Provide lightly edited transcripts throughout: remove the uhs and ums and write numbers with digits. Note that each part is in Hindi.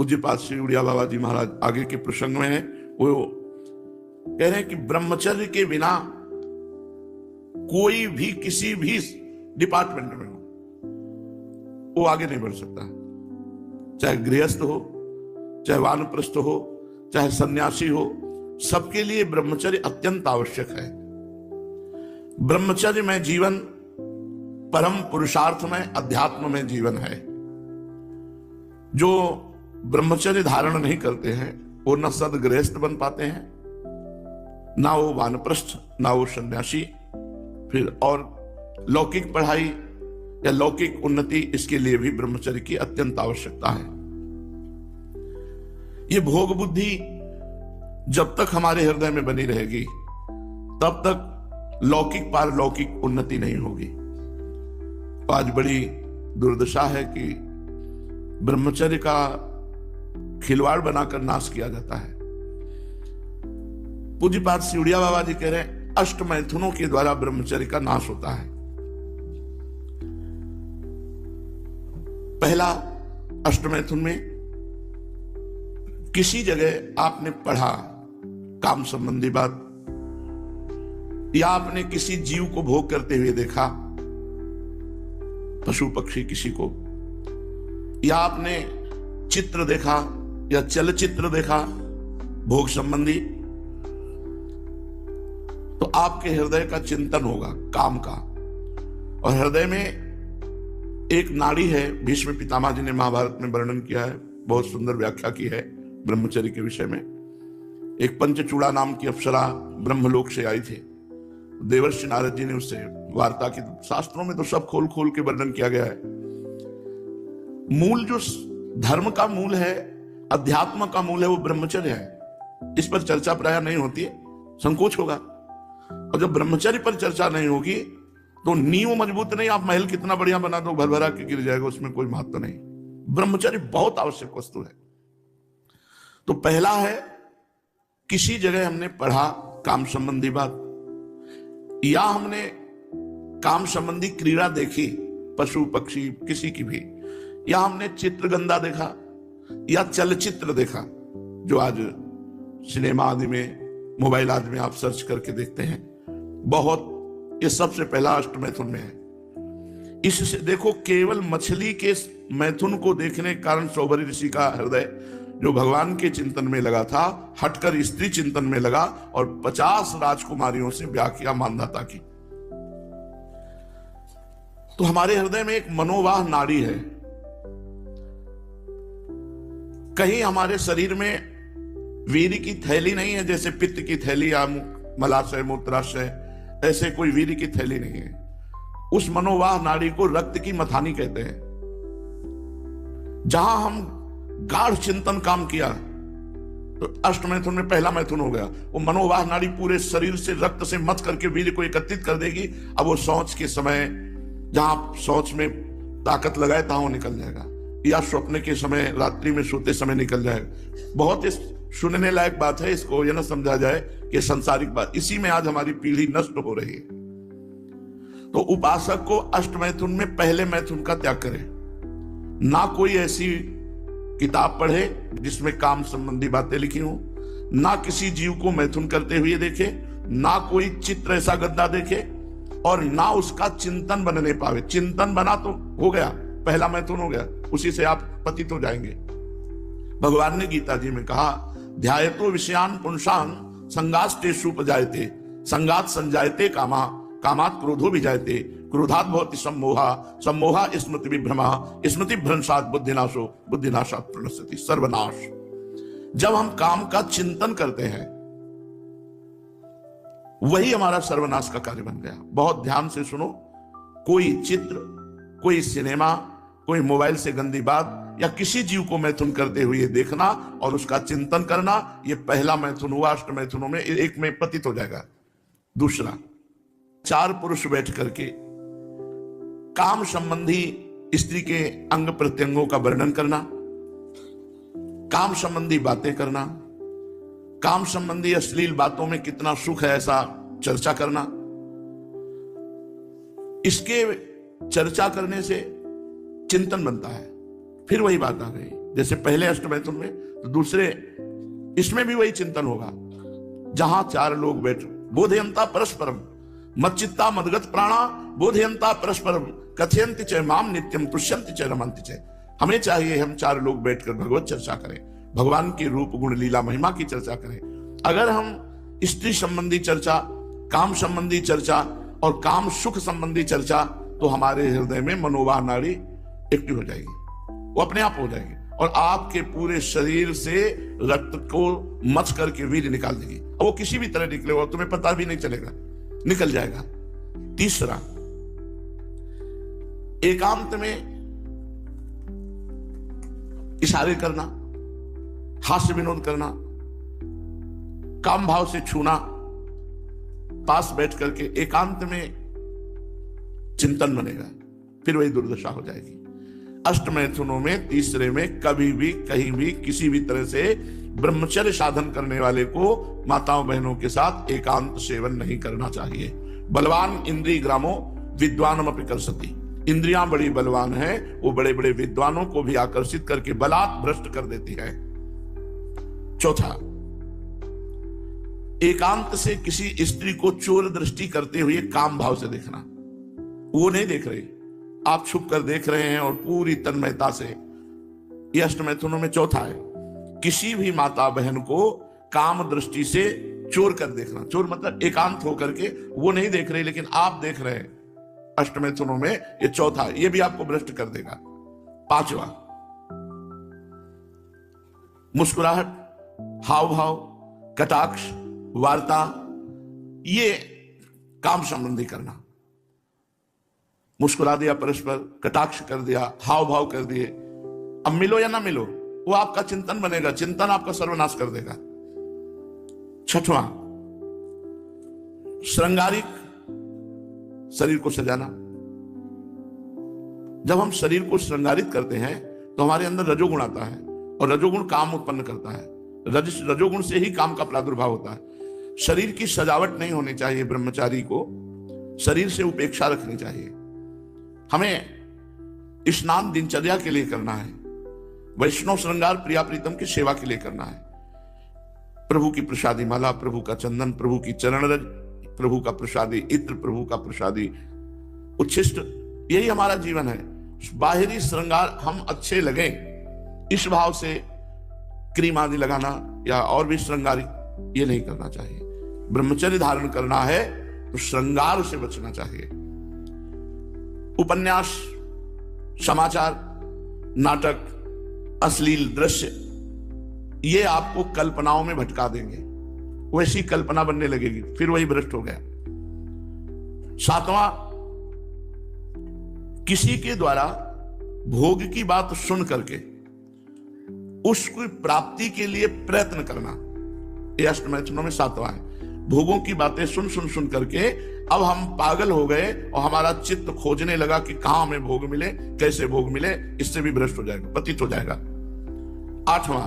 पूज्यपाद श्री उड़िया बाबा जी महाराज आगे के प्रसंग में है, वो कह रहे हैं कि ब्रह्मचर्य के बिना कोई भी किसी भी डिपार्टमेंट में हो वो आगे नहीं बढ़ सकता, चाहे गृहस्थ हो, चाहे वानप्रस्थ हो, चाहे सन्यासी हो, सबके लिए ब्रह्मचर्य अत्यंत आवश्यक है। ब्रह्मचर्य में जीवन परम पुरुषार्थ में अध्यात्म में जीवन है। जो ब्रह्मचर्य धारण नहीं करते हैं वो न सदगृहस्थ बन पाते हैं, ना वो वानप्रस्थ, ना वो सन्यासी, फिर और लौकिक पढ़ाई या लौकिक उन्नति, इसके लिए भी ब्रह्मचर्य की अत्यंत आवश्यकता है। ये भोग बुद्धि जब तक हमारे हृदय में बनी रहेगी तब तक लौकिक पारलौकिक उन्नति नहीं होगी। आज बड़ी दुर्दशा है कि ब्रह्मचर्य का खिलवाड़ बनाकर नाश किया जाता है। पूज्यपाद श्री उड़िया बाबा जी कह रहे हैं अष्ट मैथुनों के द्वारा ब्रह्मचर्य का नाश होता है। पहला अष्ट मैथुन में किसी जगह आपने पढ़ा काम संबंधी बात, या आपने किसी जीव को भोग करते हुए देखा, पशु पक्षी किसी को, या आपने चित्र देखा या चलचित्र देखा भोग संबंधी, तो आपके हृदय का चिंतन होगा काम का। और हृदय में एक नाड़ी है, भीष्म पितामह जी ने महाभारत में वर्णन किया है, बहुत सुंदर व्याख्या की है ब्रह्मचर्य के विषय में। एक पंचचूड़ा नाम की अप्सरा ब्रह्मलोक से आई थी, देवर्षि नारद जी ने उससे वार्ता की। शास्त्रों में तो सब खोल खोल के वर्णन किया गया है। मूल जो धर्म का मूल है, अध्यात्म का मूल है, वो ब्रह्मचर्य है। इस पर चर्चा प्राय नहीं होती है, संकोच होगा। और जब ब्रह्मचर्य पर चर्चा नहीं होगी तो नींव मजबूत नहीं, आप महल कितना बढ़िया बना दो भर भरा के गिर जाएगा, उसमें कोई महत्व नहीं। ब्रह्मचर्य बहुत आवश्यक वस्तु है। तो पहला है किसी जगह हमने पढ़ा काम संबंधी बात, या हमने काम संबंधी क्रीड़ा देखी, पशु पक्षी किसी की भी, या हमने चित्रगंधा देखा या चलचित्र देखा, जो आज सिनेमा आदि में, मोबाइल आदि में आप सर्च करके देखते हैं बहुत। ये सबसे पहला अष्ट मैथुन में है। इससे देखो, केवल मछली के मैथुन को देखने के कारण सौभरी ऋषि का हृदय जो भगवान के चिंतन में लगा था, हटकर स्त्री चिंतन में लगा और 50 राजकुमारियों से ब्याह किया मानधाता की। तो हमारे हृदय में एक मनोवाह नाड़ी है। कहीं हमारे शरीर में वीर्य की थैली नहीं है, जैसे पित्त की थैली या मलाशय मूत्राशय, ऐसे कोई वीर्य की थैली नहीं है। उस मनोवाह नाड़ी को रक्त की मथानी कहते हैं। जहां हम गाढ़ चिंतन काम किया तो अष्ट मैथुन में पहला मैथुन हो गया। वो मनोवाह नाड़ी पूरे शरीर से रक्त से मथ करके वीर्य को एकत्रित कर देगी। अब वो शौच के समय, जहां शौच में ताकत लगाए तहां वो निकल जाएगा, या स्वप्न के समय, रात्रि में सोते समय निकल जाएगा। बहुत इस सुनने लायक बात है, इसको यह ना समझा जाए कि सांसारिक बात। इसी में आज हमारी पीढ़ी नष्ट हो रही है। तो उपासक को अष्ट मैथुन में पहले मैथुन का त्याग करें। ना कोई ऐसी किताब पढ़े जिसमें काम संबंधी बातें लिखी हो, ना किसी जीव को मैथुन करते हुए देखे, ना कोई चित्र ऐसा गंदा देखे, और ना उसका चिंतन बनने पावे। चिंतन बना तो हो गया, पहला मैथुन हो गया, उसी से आप पतित हो जाएंगे। भगवान ने गीता जी में कहा, ध्यायतो विषयान पुंसान संगास्तेषु उपजायते, संगात संजायते कामा, कामात क्रोधो विजायते, क्रोधात भवति सम्मोहा, सम्मोहा स्मृति विभ्रमा, स्मृति भ्रंशात बुद्धिनाशो, बुद्धिनाशात प्रणश्यति सर्वनाश। जब हम काम का चिंतन करते हैं वही हमारा सर्वनाश का कार्य बन गया। बहुत ध्यान से सुनो, कोई चित्र, कोई सिनेमा, कोई मोबाइल से गंदी बात या किसी जीव को मैथुन करते हुए देखना और उसका चिंतन करना, यह पहला मैथुन हुआ। अष्ट मैथुनों में एक में पतित हो जाएगा। दूसरा, 4 पुरुष बैठ करके काम संबंधी स्त्री के अंग प्रत्यंगों का वर्णन करना, काम संबंधी बातें करना, काम संबंधी अश्लील बातों में कितना सुख है ऐसा चर्चा करना। इसके चर्चा करने से चिंतन बनता है। फिर वही बात आ गई, जैसे पहले अष्टमैथुन में, तो दूसरे इसमें भी वही चिंतन होगा। जहां 4 लोग बैठ, बोधयंता परस्परम मच्चित्ता मदगत प्राणा बोधयंता परस्परम कथयंति च माम नित्यम तुष्यंति च रमन्ति च। हमें चाहिए हम 4 लोग बैठकर भगवत चर्चा करें, भगवान के रूप गुण लीला महिमा की चर्चा करें। अगर हम स्त्री संबंधी चर्चा, काम संबंधी चर्चा और काम सुख संबंधी चर्चा, तो हमारे हृदय में मनोवाह नाड़ी एक्टिव हो जाएगी, वो अपने आप हो जाएगी और आपके पूरे शरीर से रक्त को मच करके वीर्य निकाल देगी। और वो किसी भी तरह निकलेगा, तुम्हें पता भी नहीं चलेगा, निकल जाएगा। तीसरा, एकांत में इशारे करना, हास्य विनोद करना, काम भाव से छूना, पास बैठ करके एकांत में चिंतन बनेगा, फिर वही दुर्दशा हो जाएगी। अष्टमैथुनों में तीसरे में कभी भी कहीं भी किसी भी तरह से ब्रह्मचर्य साधन करने वाले को माताओं बहनों के साथ एकांत सेवन नहीं करना चाहिए। बलवान इंद्रिय ग्रामो विद्वानमपि कर्षति। इंद्रियां बड़ी बलवान है, वो बड़े बड़े विद्वानों को भी आकर्षित करके बलात् भ्रष्ट कर देती है। चौथा, एकांत से किसी स्त्री को चोर दृष्टि करते हुए काम भाव से देखना। वो नहीं देख रही, आप छुप कर देख रहे हैं और पूरी तन्मयता से। यह अष्टमैथुनों में चौथा है, किसी भी माता बहन को काम दृष्टि से चोर कर देखना। चोर मतलब एकांत होकर के वो नहीं देख रहे लेकिन आप देख रहे हैं। अष्टमैथुनों में ये चौथा, ये भी आपको भ्रष्ट कर देगा। पांचवा, मुस्कुराहट, हाव भाव, कटाक्ष, वार्ता, ये काम संबंधी करना। मुस्कुरा दिया परस्पर, कटाक्ष कर दिया, हाव भाव कर दिए, अब मिलो या ना मिलो, वो आपका चिंतन बनेगा, चिंतन आपका सर्वनाश कर देगा। छठवां, श्रृंगारिक, शरीर को सजाना। जब हम शरीर को श्रृंगारित करते हैं तो हमारे अंदर रजोगुण आता है और रजोगुण काम उत्पन्न करता है। रजोगुण से ही काम का प्रादुर्भाव होता है। शरीर की सजावट नहीं होनी चाहिए। ब्रह्मचारी को शरीर से उपेक्षा रखनी चाहिए। हमें स्नान दिनचर्या के लिए करना है, वैष्णव श्रृंगार प्रिया प्रीतम की सेवा के लिए करना है। प्रभु की प्रसादी माला, प्रभु का चंदन, प्रभु की चरण रज, प्रभु का प्रसादी इत्र, प्रभु का प्रसादी उच्छिष्ट, यही हमारा जीवन है। बाहरी श्रृंगार हम अच्छे लगे इस भाव से क्रीम आदि लगाना या और भी श्रृंगार ये नहीं करना चाहिए। ब्रह्मचर्य धारण करना है तो श्रृंगार से बचना चाहिए। उपन्यास, समाचार, नाटक, अश्लील दृश्य, ये आपको कल्पनाओं में भटका देंगे, वैसी कल्पना बनने लगेगी, फिर वही भ्रष्ट हो गया। सातवां, किसी के द्वारा भोग की बात सुन करके उसकी प्राप्ति के लिए प्रयत्न करना, यह अष्टमैथुनों में सातवां है। भोगों की बातें सुन करके अब हम पागल हो गए और हमारा चित्त खोजने लगा कि कहां हमें भोग मिले, कैसे भोग मिले, इससे भी भ्रष्ट हो जाएगा, पतित हो जाएगा। आठवां,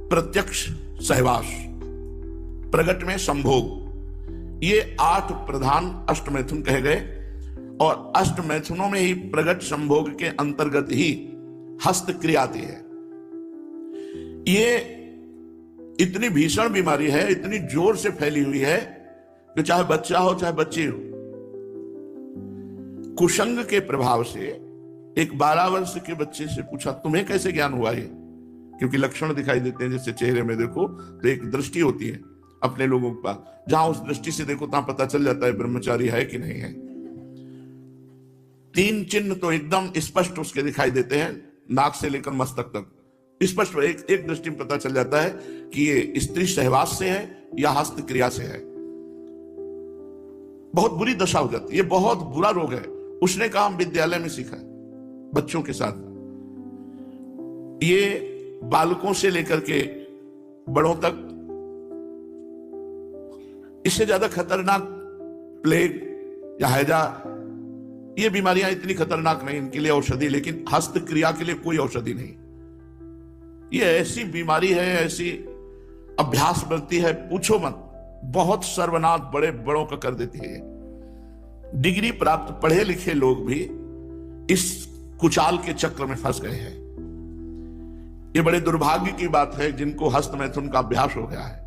प्रत्यक्ष सहवास, प्रगट में संभोग, ये 8 प्रधान अष्टमैथुन कहे गए और अष्टमैथुनों में ही प्रगट संभोग के अंतर्गत ही हस्त क्रिया आती है। ये इतनी भीषण बीमारी है, इतनी जोर से फैली हुई है कि चाहे बच्चा हो चाहे बच्ची हो, कुसंग के प्रभाव से एक 12 वर्ष के बच्चे से पूछा तुम्हें कैसे ज्ञान हुआ ये, क्योंकि लक्षण दिखाई देते हैं, जैसे चेहरे में देखो तो एक दृष्टि होती है अपने लोगों के पास, जहां उस दृष्टि से देखो तहां पता चल जाता है ब्रह्मचारी है कि नहीं है। 3 चिन्ह तो एकदम स्पष्ट उसके दिखाई देते हैं, नाक से लेकर मस्तक तक स्पष्ट एक दृष्टि में पता चल जाता है कि ये स्त्री सहवास से है या हस्त क्रिया से है। बहुत बुरी दशा हो जाती है, ये बहुत बुरा रोग है। उसने कहा हम विद्यालय में सीखा है बच्चों के साथ, ये बालकों से लेकर के बड़ों तक, इससे ज्यादा खतरनाक प्लेग या हैजा, ये बीमारियां इतनी खतरनाक नहीं, इनके लिए औषधि, लेकिन हस्त क्रिया के लिए कोई औषधि नहीं। ये ऐसी बीमारी है, ऐसी अभ्यास बढ़ती है, पूछो मत, बहुत सर्वनाश बड़े बड़ों का कर देती है। डिग्री प्राप्त पढ़े लिखे लोग भी इस कुचाल के चक्र में फंस गए हैं। ये बड़े दुर्भाग्य की बात है जिनको हस्त मैथुन का अभ्यास हो गया है।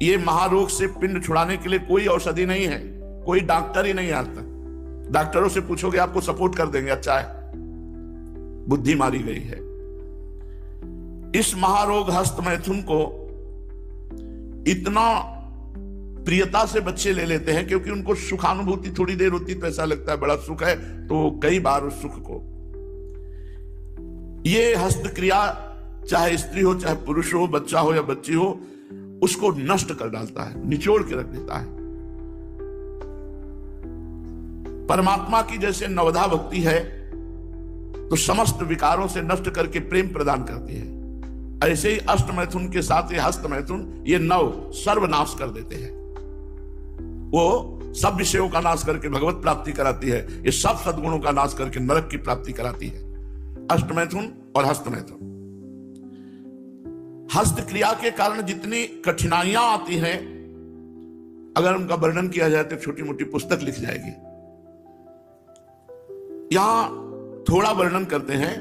ये महारोग से पिंड छुड़ाने के लिए कोई औषधि नहीं है, कोई डॉक्टर ही नहीं आता। डॉक्टरों से पूछोगे आपको सपोर्ट कर देंगे, अच्छा है, बुद्धि मारी गई है। इस महारोग हस्त मैथुन को इतना प्रियता से बच्चे ले लेते हैं क्योंकि उनको सुखानुभूति थोड़ी देर होती तो ऐसा लगता है बड़ा सुख है, तो कई बार उस सुख को ये हस्त क्रिया, चाहे स्त्री हो चाहे पुरुष हो, बच्चा हो या बच्ची हो, उसको नष्ट कर डालता है, निचोड़ के रख देता है। परमात्मा की जैसे नवधा भक्ति है तो समस्त विकारों से नष्ट करके प्रेम प्रदान करती है, ऐसे ही अष्ट मैथुन के साथ ये हस्त मैथुन ये नव सर्वनाश कर देते हैं। वो सब विषयों का नाश करके भगवत प्राप्ति कराती है, ये सब सद्गुणों का नाश करके नरक की प्राप्ति कराती है। अष्ट मैथुन और हस्त मैथुन। हस्त क्रिया के कारण जितनी कठिनाइयां आती हैं, अगर उनका वर्णन किया जाए तो छोटी मोटी पुस्तक लिख जाएगी। यहां थोड़ा वर्णन करते हैं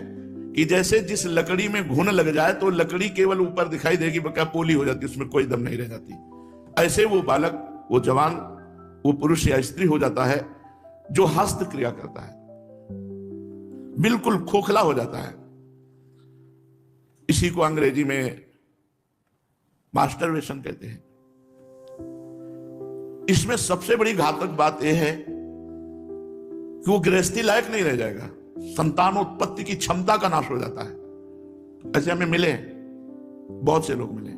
कि जैसे जिस लकड़ी में घुन लग जाए तो लकड़ी केवल ऊपर दिखाई देगी, क्या पोली हो जाती, उसमें कोई दम नहीं रह जाती। ऐसे वो बालक, वो जवान, वो पुरुष या स्त्री हो जाता है जो हस्त क्रिया करता है, बिल्कुल खोखला हो जाता है। इसी को अंग्रेजी में मास्टरबेशन कहते हैं। इसमें सबसे बड़ी घातक बात यह है कि वो गृहस्थी लायक नहीं रह जाएगा, संतानोत्पत्ति की क्षमता का नाश हो जाता है। ऐसे हमें मिले, बहुत से लोग मिले।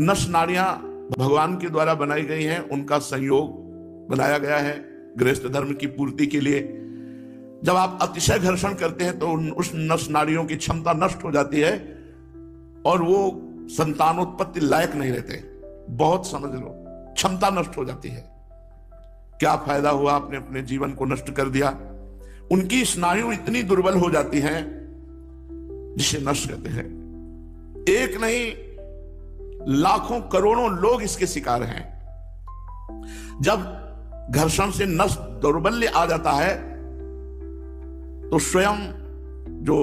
नस नाड़ियां भगवान के द्वारा बनाई गई हैं, उनका संयोग बनाया गया है गृहस्थ धर्म की पूर्ति के लिए। जब आप अतिशय घर्षण करते हैं तो उस नस नाड़ियों की क्षमता नष्ट हो जाती है और वो संतानोत्पत्ति लायक नहीं रहते। बहुत समझ लो, क्षमता नष्ट हो जाती है। क्या फायदा हुआ, आपने अपने जीवन को नष्ट कर दिया। उनकी स्नायु इतनी दुर्बल हो जाती हैं जिसे नष्ट कहते हैं। एक नहीं, लाखों करोड़ों लोग इसके शिकार हैं। जब घर्षण से नस दौर्बल्य आ जाता है तो स्वयं जो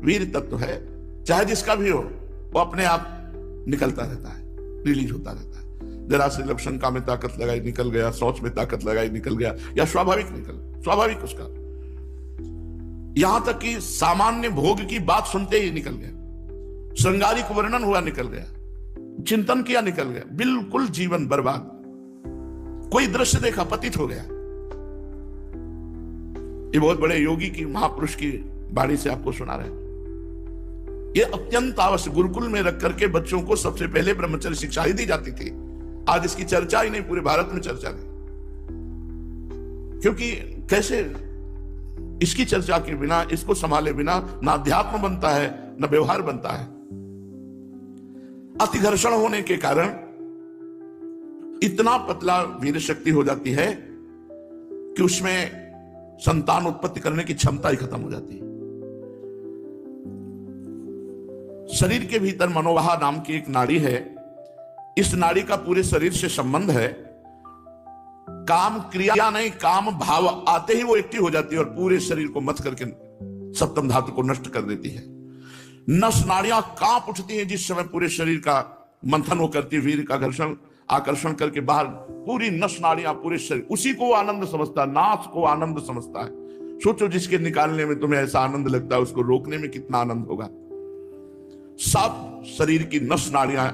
वीर तत्व है, चाहे जिसका भी हो, वो अपने आप निकलता रहता है, रिलीज होता रहता है। जरा से लक्षणका में ताकत लगाई निकल गया, शौच में ताकत लगाई निकल गया, या स्वाभाविक उसका, यहां तक कि सामान्य भोग की बात सुनते ही निकल गया, श्रृंगारिक वर्णन हुआ निकल गया, चिंतन किया निकल गया, बिल्कुल जीवन बर्बाद। कोई दृश्य देखा, पतित हो गया। ये बहुत बड़े योगी की, महापुरुष की वाणी से आपको सुना रहे हैं। ये अत्यंत आवश्यक, गुरुकुल में रख करके बच्चों को सबसे पहले ब्रह्मचर्य शिक्षा ही दी जाती थी। आज इसकी चर्चा ही नहीं, पूरे भारत में चर्चा नहीं। क्योंकि कैसे इसकी चर्चा के बिना, इसको संभाले बिना ना अध्यात्म बनता है ना व्यवहार बनता है। अति घर्षण होने के कारण इतना पतला वीर शक्ति हो जाती है कि उसमें संतान उत्पत्ति करने की क्षमता ही खत्म हो जाती है। शरीर के भीतर मनोवाह नाम की एक नाड़ी है। इस नाड़ी का पूरे शरीर से संबंध है। काम क्रिया नहीं, काम भाव आते ही वो एक्टिव हो जाती है और पूरे शरीर को मथ करके सप्तम धातु को नष्ट कर देती है। नस नाड़ियां कांप उठती हैं जिस समय पूरे शरीर का मंथन हो करती है, वीर का घर्षण आकर्षण करके बाहर पूरी नस नाड़ियां, पूरे शरीर, उसी को आनंद समझता है, नाश को आनंद समझता है। सोचो जिसके निकालने में तुम्हें ऐसा आनंद लगता है, उसको रोकने में कितना आनंद होगा। सब शरीर की नस नाड़ियां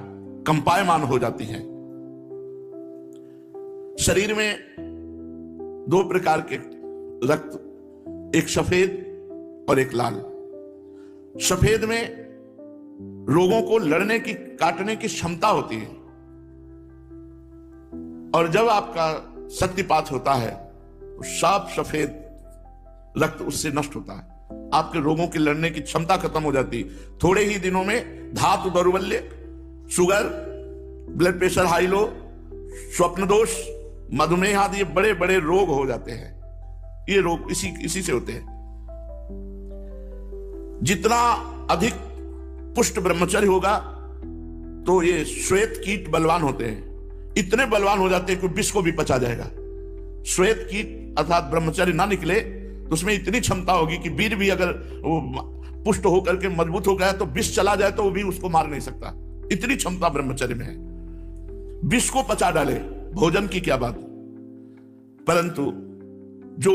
कंपायमान हो जाती हैं। शरीर में दो प्रकार के रक्त, एक सफेद और एक लाल। सफेद में रोगों को लड़ने की, काटने की क्षमता होती है, और जब आपका शक्तिपात होता है तो सब सफेद रक्त उससे नष्ट होता है। आपके रोगों की लड़ने की क्षमता खत्म हो जाती है। थोड़े ही दिनों में धातु दौर्बल्य, sugar, blood pressure high low, स्वप्न दोष, मधुमेह आदि बड़े बड़े रोग हो जाते हैं। ये रोग इसी से होते हैं। जितना अधिक पुष्ट ब्रह्मचर्य होगा तो ये श्वेत कीट बलवान होते हैं, इतने बलवान हो जाते हैं कि विष को भी पचा जाएगा। श्वेत कीट अर्थात ब्रह्मचर्य ना निकले तो उसमें इतनी क्षमता होगी कि वीर भी अगर वो पुष्ट होकर के मजबूत हो गया तो विष चला जाए तो वो भी उसको मार नहीं सकता। इतनी क्षमता ब्रह्मचर्य में है। विष को पचा डाले, भोजन की क्या बात। परंतु जो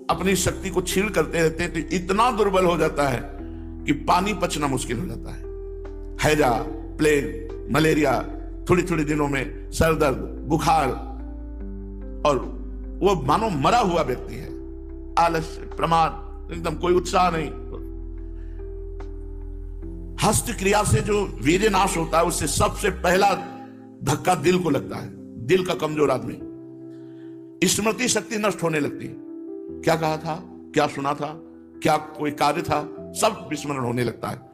अपनी शक्ति को छीण करते रहते हैं तो इतना दुर्बल हो जाता है कि पानी पचना मुश्किल हो जाता है। हैजा, प्लेग, मलेरिया, थोड़ी थोड़ी दिनों में सर दर्द, बुखार, और वो मानो मरा हुआ व्यक्ति है। आलस्य, प्रमाद, एकदम कोई उत्साह नहीं। हस्त क्रिया से जो वीर्य नाश होता है उससे सबसे पहला धक्का दिल को लगता है। दिल का कमजोर आदमी, स्मृति शक्ति नष्ट होने लगती है। क्या कहा था, क्या सुना था, क्या कोई कार्य था, सब विस्मरण होने लगता है।